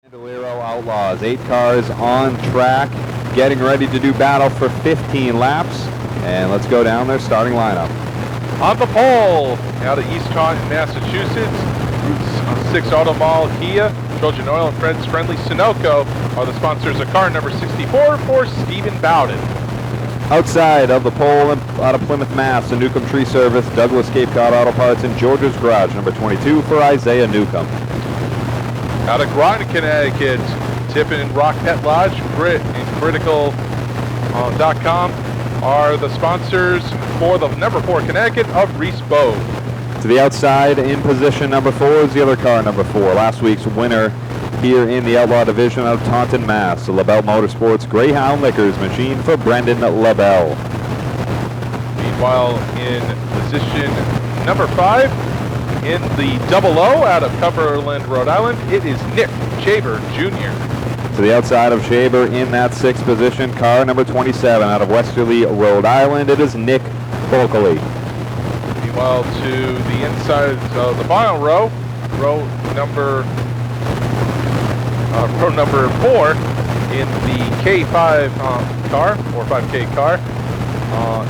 Bandolero Outlaws, 8 cars on track, getting ready to do battle for 15 laps. And let's go down their starting lineup. On the pole, out of East Taunton, Massachusetts, Route 6 Auto Mall, Kia, Trojan Oil, and Friends Friendly Sunoco are the sponsors of car number 64 for Stephen Bowden. Outside of the pole, out of Plymouth, Mass, the Newcomb Tree Service, Douglas Cape Cod Auto Parts, and George's Garage, number 22 for Isaiah Newcomb. Out of Groton, Connecticut, Tiffin Rock Pet Lodge, Grit and Critical.com are the sponsors for the number 4 Connecticut of Reese Bogue. To the outside, in position number 4 is the other car, number 4. Last week's winner here in the Outlaw Division out of Taunton, Mass. The LaBelle Motorsports Greyhound Liquors machine for Brendan LaBelle. Meanwhile, in position number 5, in the double O out of Cumberland, Rhode Island, it is Nick Shaver Jr. To the outside of Shaver in that 6th position, car number 27 out of Westerly, Rhode Island, it is Nick Folkley. Meanwhile, to the inside of the final row, row number 4 in the K5 car, or 5K car,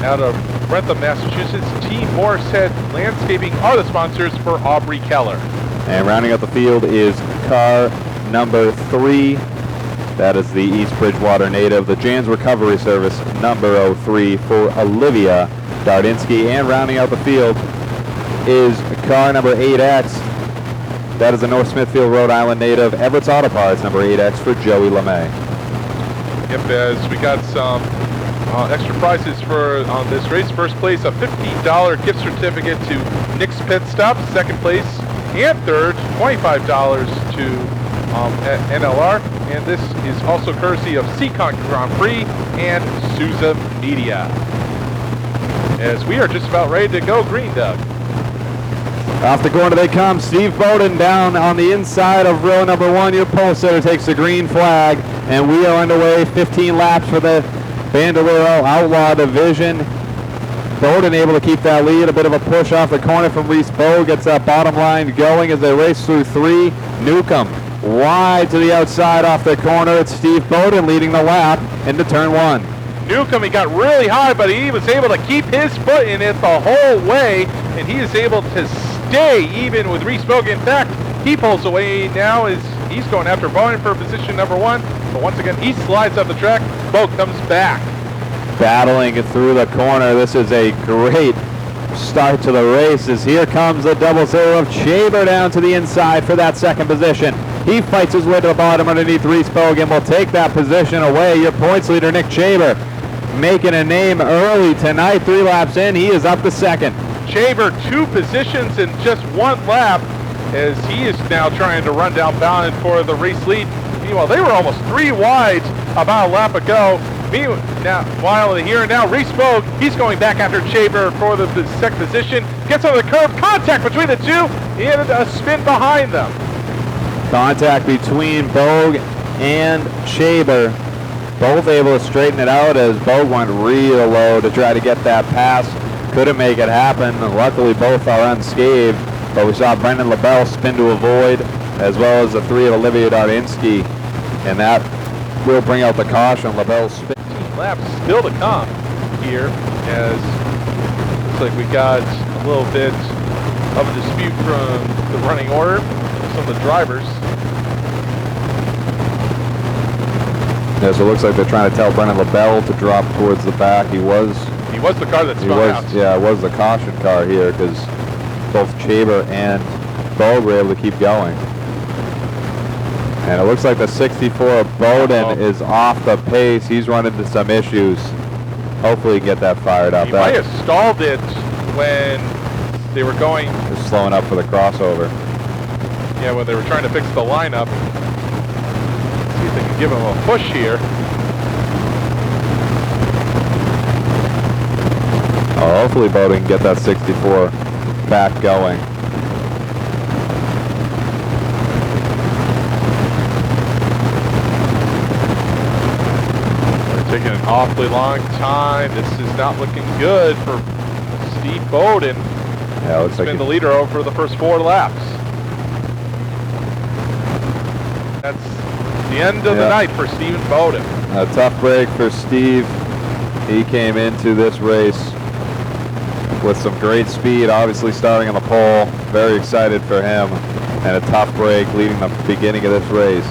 out of Brentham, Massachusetts, T. Morsehead Landscaping are the sponsors for Aubrey Keller. And rounding out the field is car number 3. That is the East Bridgewater native, the Jan's Recovery Service, number 03 for Olivia Dardinsky. And rounding out the field is car number 8X. That is the North Smithfield, Rhode Island native, Everett's Auto Parts, number 8X for Joey LeMay. Yep, as we got some extra prizes for on this race. First place, a $50 gift certificate to Nick's Pit Stop. Second place and third, $25 to NLR. And this is also courtesy of Seekonk Grand Prix and Sousa Media. As we are just about ready to go green, Doug. Off the corner they come. Steve Bowden down on the inside of row number 1. Your pole sitter takes the green flag, and we are underway. 15 laps for the Bandolero Outlaw Division. Bowden able to keep that lead. A bit of a push off the corner from Reese Bogue. Gets that bottom line going as they race through 3. Newcomb wide to the outside off the corner. It's Steve Bowden leading the lap into turn 1. Newcomb, he got really high, but he was able to keep his foot in it the whole way, and he is able to stay even with Reese Bogue. In fact, he pulls away now as he's going after Bowden for position number 1. But once again, he slides up the track. Bogue comes back. Battling it through the corner. This is a great start to the race as here comes the double zero of Shaver down to the inside for that 2nd position. He fights his way to the bottom underneath Reese Bogue and will take that position away. Your points leader, Nick Shaver, making a name early tonight. 3 laps in, he is up to 2nd. Shaver 2 positions in just 1 lap as he is now trying to run down Bowden for the race lead. Meanwhile, they were almost 3 wide about a lap ago. While here and now, Reese Bogue, he's going back after Shaver for the 2nd position. Gets on the curb, contact between the 2, and a spin behind them. Contact between Bogue and Shaver. Both able to straighten it out as Bogue went real low to try to get that pass. Couldn't make it happen. Luckily, both are unscathed. But we saw Brendan LaBelle spin to avoid, as well as the 3 of Olivia Dardinsky. And that will bring out the caution. LaBelle spin. 15 laps still to come here, as looks like we got a little bit of a dispute from the running order, some of the drivers. Yeah, so it looks like they're trying to tell Brendan LaBelle to drop towards the back. He was the car that spun out. Yeah, it was the caution car here because both Shaver and Bogue were able to keep going. And it looks like the 64 of Bowden is off the pace. He's run into some issues. Hopefully he can get that fired up. He might have stalled it when they were going. They're slowing up for the crossover. Yeah, when they were trying to fix the lineup. See if they can give him a push here. Oh, hopefully Bowden can get that 64 back going. Taking an awfully long time. This is not looking good for Steve Bowden. Yeah, looks He's like been the leader over the first 4 laps. That's the end of the night for Stephen Bowden. A tough break for Steve. He came into this race with some great speed, obviously starting on the pole. Very excited for him, and a tough break leading the beginning of this race.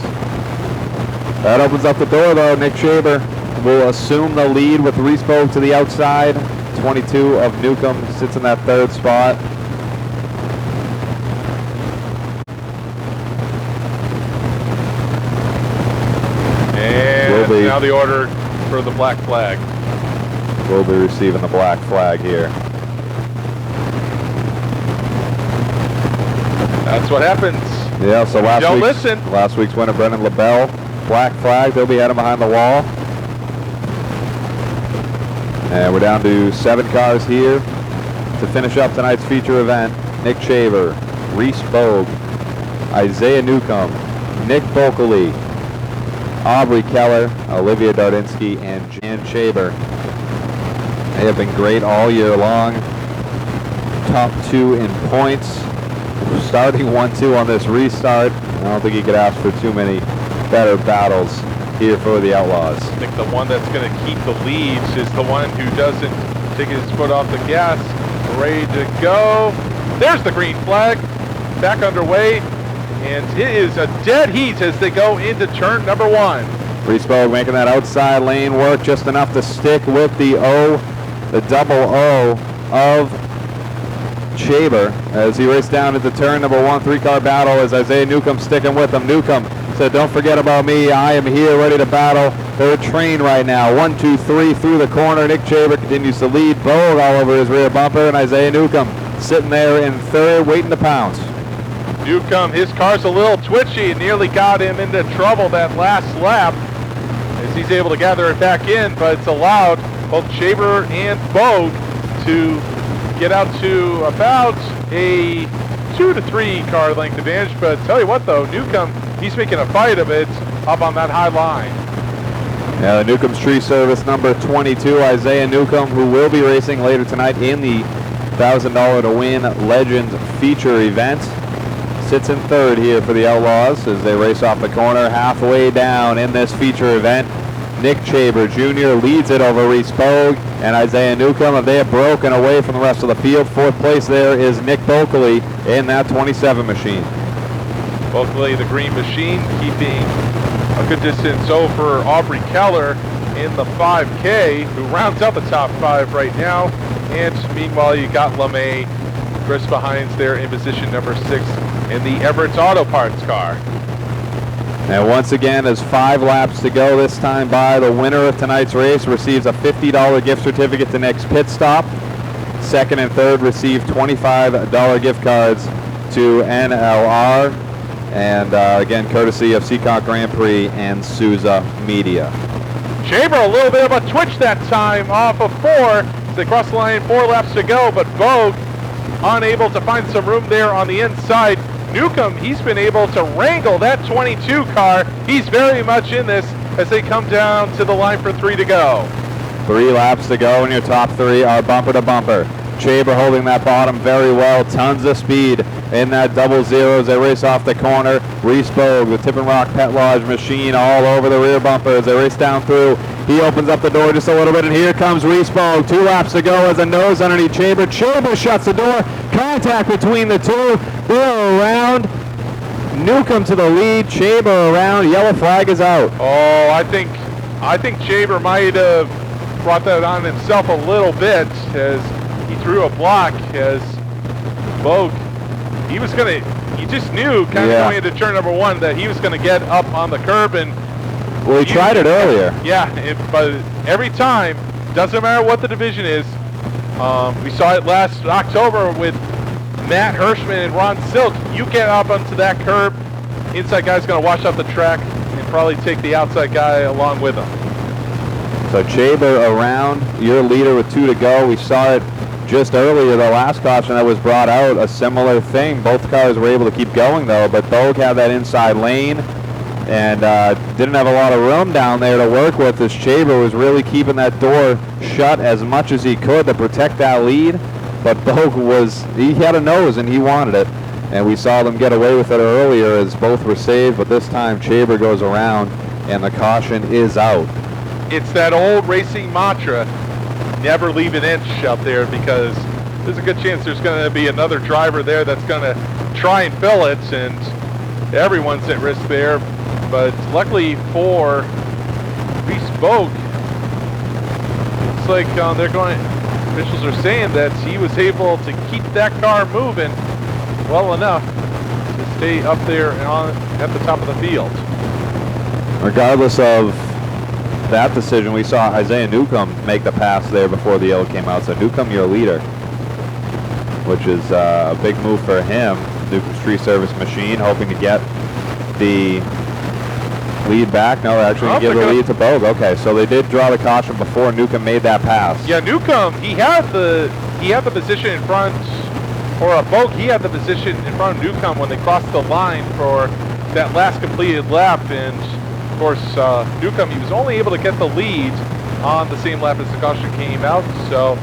That opens up the door though. Nick Shaber will assume the lead with Reese Bogue to the outside. 22 of Newcomb sits in that third spot. And now the order for the black flag. We'll be receiving the black flag here. That's what happens. Yeah, so last week's winner, Brendan LaBelle, black flag. They'll be heading behind the wall. And we're down to 7 cars here to finish up tonight's feature event. Nick Shaver, Reese Bogue, Isaiah Newcomb, Nick Bokley, Aubrey Keller, Olivia Dardinsky, and Jan Shaber. They have been great all year long. Top 2 in points. Starting 1-2 on this restart. I don't think you could ask for too many better battles here for the Outlaws. I think the one that's going to keep the leads is the one who doesn't take his foot off the gas. Ready to go. There's the green flag. Back underway. And it is a dead heat as they go into turn number 1. Reese Bogue making that outside lane work just enough to stick with the double O of Shaber as he raced down into turn number 1. 3-car battle as Isaiah Newcomb sticking with him. Newcomb said, "Don't forget about me. I am here ready to battle." They're a train right now. 1, 2, 3 through the corner. Nick Shaber continues to lead. Bogue all over his rear bumper, and Isaiah Newcomb sitting there in third waiting to pounce. Newcomb, his car's a little twitchy. It nearly got him into trouble that last lap as he's able to gather it back in, but it's allowed both Shaber and Bogue to get out to about a 2 to 3 car length advantage. But tell you what though, Newcomb, he's making a fight of it up on that high line. Yeah, the Newcomb's Tree Service number 22, Isaiah Newcomb, who will be racing later tonight in the $1,000 to win Legends feature event, sits in third here for the Outlaws as they race off the corner halfway down in this feature event. Nick Shaber Jr. leads it over Reese Bogue and Isaiah Newcomb. They have broken away from the rest of the field. Fourth place there is Nick Bokley in that 27 machine. Bokley, the green machine, keeping a good distance over Aubrey Keller in the 5K, who rounds out the top 5 right now. And meanwhile, you got LeMay, Chris behind there in position number 6 in the Everett's Auto Parts car. And once again, there's 5 laps to go this time by. The winner of tonight's race receives a $50 gift certificate to Nick's Pit Stop. Second and third receive $25 gift cards to NLR. And again, courtesy of Seekonk Grand Prix and Sousa Media. Shaber a little bit of a twitch that time off of 4. As they cross the line, 4 laps to go, but Bogue unable to find some room there on the inside. Newcomb, he's been able to wrangle that 22 car. He's very much in this as they come down to the line for 3 to go. 3 laps to go, and your top 3 are bumper to bumper. Shaber holding that bottom very well. Tons of speed in that double zero as they race off the corner. Reese Bogue, the Tip and Rock Pet Lodge machine, all over the rear bumper as they race down through. He opens up the door just a little bit, and here comes Reese Bogue. 2 laps to go as a nose underneath Shaber. Shaber shuts the door. Contact between the two. They're around. Newcomb to the lead. Shaber around. Yellow flag is out. Oh, I think Shaber might have brought that on himself a little bit as he threw a block as Bogue. He just knew kind of going into turn number 1 that he was going to get up on the curb, and well, he tried it earlier. Yeah, but every time, doesn't matter what the division is. We saw it last October with Matt Hirschman and Ron Silk. You get up onto that curb, inside guy's going to wash out the track and probably take the outside guy along with him. So Shaber around, your leader with 2 to go. We saw it just earlier, the last caution that was brought out, a similar thing. Both cars were able to keep going though, but Bogue had that inside lane and didn't have a lot of room down there to work with as Shaber was really keeping that door shut as much as he could to protect that lead. But Bogue he had a nose and he wanted it. And we saw them get away with it earlier as both were saved, but this time Chaber goes around and the caution is out. It's that old racing mantra, never leave an inch out there, because there's a good chance there's going to be another driver there that's going to try and fill it, and everyone's at risk there. But luckily for Reese Bogue, looks like officials are saying that he was able to keep that car moving well enough to stay up there at the top of the field. Regardless of that decision, we saw Isaiah Newcomb make the pass there before the yellow came out. So Newcomb, your leader, which is a big move for him. Newcomb's tree service machine hoping to get the lead back. No, they're actually going to give the lead to Bogue. Okay, so they did draw the caution before Newcomb made that pass. Yeah, Newcomb, he had the position in front, or Bogue, he had the position in front of Newcomb when they crossed the line for that last completed lap. And of course, Newcomb, he was only able to get the lead on the same lap as the caution came out. So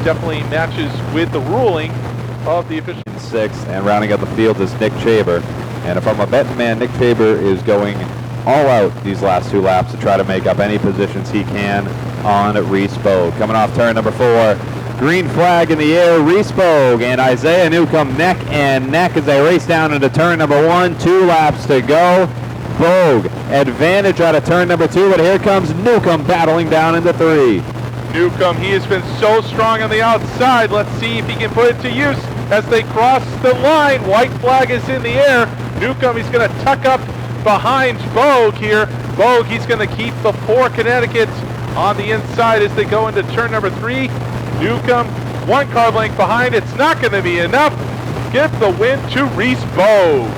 definitely matches with the ruling of the official. Sixth, and rounding out the field is Nick Chaber. And if I'm a betting man, Nick Chaber is going all out these last 2 laps to try to make up any positions he can on Reese Bogue. Coming off turn number 4, green flag in the air, Reese Bogue and Isaiah Newcomb neck and neck as they race down into turn number 1. 2 laps to go. Bogue advantage out of turn number 2, but here comes Newcomb battling down into 3. Newcomb, he has been so strong on the outside. Let's see if he can put it to use as they cross the line. White flag is in the air. Newcomb, he's going to tuck up behind Bogue here. Bogue, he's going to keep the 4 Connecticut's on the inside as they go into turn number 3. Newcomb, 1 car length behind. It's not going to be enough. Give the win to Reese Bogue.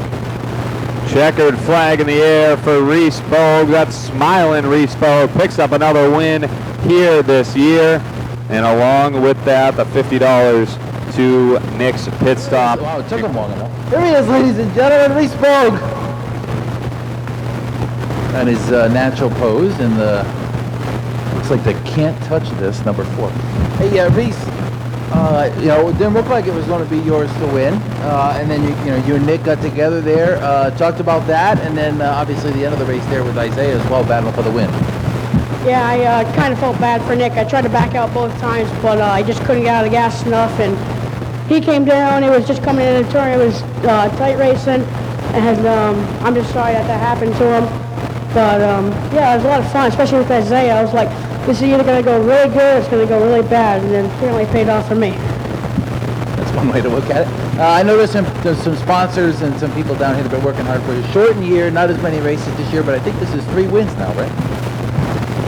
Checkered flag in the air for Reese Bogue. That smiling Reese Bogue picks up another win here this year. And along with that, the $50 to Nick's pit stop. Wow, it took him long enough. Here he is, ladies and gentlemen, Reese Bogue. And his natural pose in the, looks like the can't touch this, number 4. Hey, Reese, you know, it didn't look like it was going to be yours to win. And then, you and Nick got together there, talked about that, and then obviously the end of the race there with Isaiah as well, battling for the win. Yeah, I kind of felt bad for Nick. I tried to back out both times, but I just couldn't get out of the gas enough, and he came down. It was just coming in a turn. It was tight racing, and I'm just sorry that happened to him. But yeah, it was a lot of fun, especially with Isaiah. I was like, this is either going to go really good or it's going to go really bad, and then it apparently paid off for me. That's one way to look at it. I know there's some sponsors and some people down here that have been working hard for you. Shortened year, not as many races this year, but I think this is 3 wins now, right?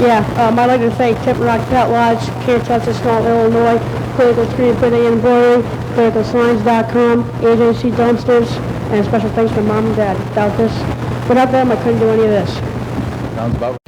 Yeah, I'd like to thank Tip Rock Pet Lodge, Kansas, Small, Illinois, Critical Screen Printing and Embroidery, CriticalSigns.com, AJC Dumpsters, and special thanks to Mom and Dad. Without them, I couldn't do any of this. Sounds about right.